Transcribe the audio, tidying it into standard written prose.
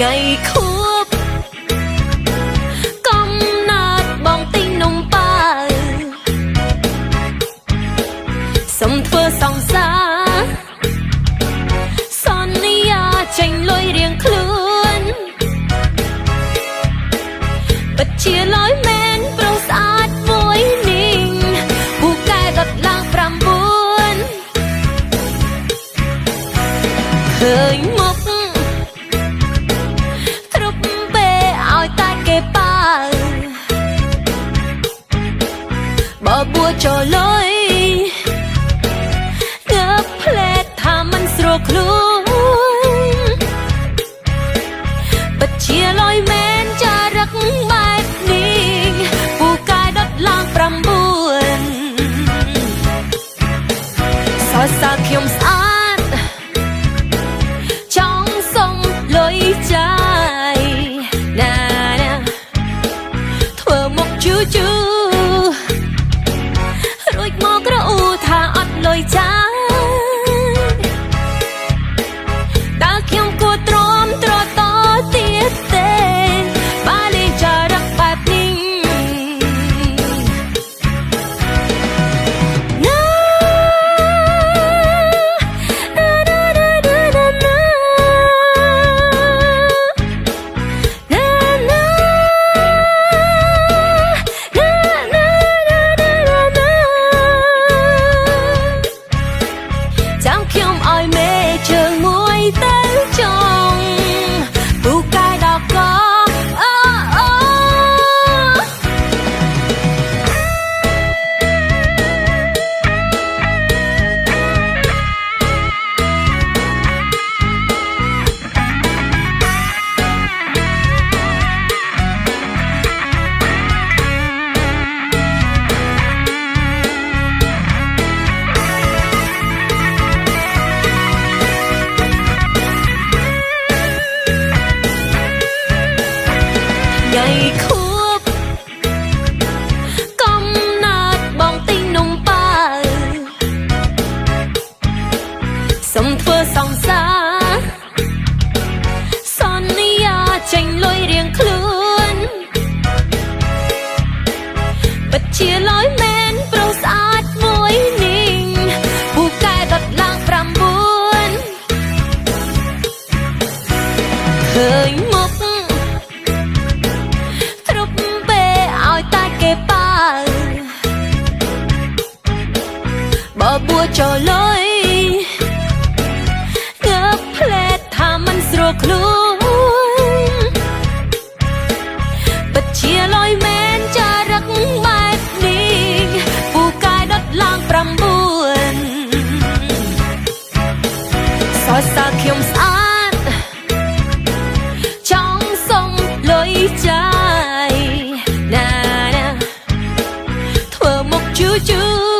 ថ្ងៃខួបកំណើតបងទិញនំប៉ាវសុំធ្វើសង្សារសន្យាចេញលុយរៀងខ្លួនពិតជាលយមែនប្រុសស្អាតមួយនេះពូកែដុតឡើង9ឃើញមកគ្រប់ពេលឲ្យតែគេប៉ាបបួចលុយងើបផ្លែតថាមិនស្រួលខ្លួនពិតជាលយមែនចារឹកបែបនេះពូកែដុតឡើង9សរសើរខ្ញុំស្អាតចង់សុំលុយចាយណាណាធ្វើមុខជូជូរួចមកក្រអ៊ូថាអត់លុយចាយតើខ្ញុំគួរទ្រាំទ្រតទៀតទេបើលេងចារឹកបែបនេះណាចាំខ្ញុំឲ្យមេជើងមួយទៅចង់ពូកែដល់កអូអូថ្ងៃខួបកំណើតបងទិញនំប៉ាវសុំធ្វើសង្សារសន្យាចេញលុយរៀងខ្លួនពិតជាលយមែនប្រុសស្អាតមួយនេះពូកែដុតឡើង9ឃើញមកគ្រប់ពេលឲ្យតែគេប៉ាបបួចលុយងើបផ្លែតថាមិនស្រួលខ្លួនពិតជាលយមែនចារឹកបែបនេះពូកែដុតឡើង9សរសើរខ្ញុំស្អាតចង់សុំលុយចាយណាណាធ្វើមុខជូជូ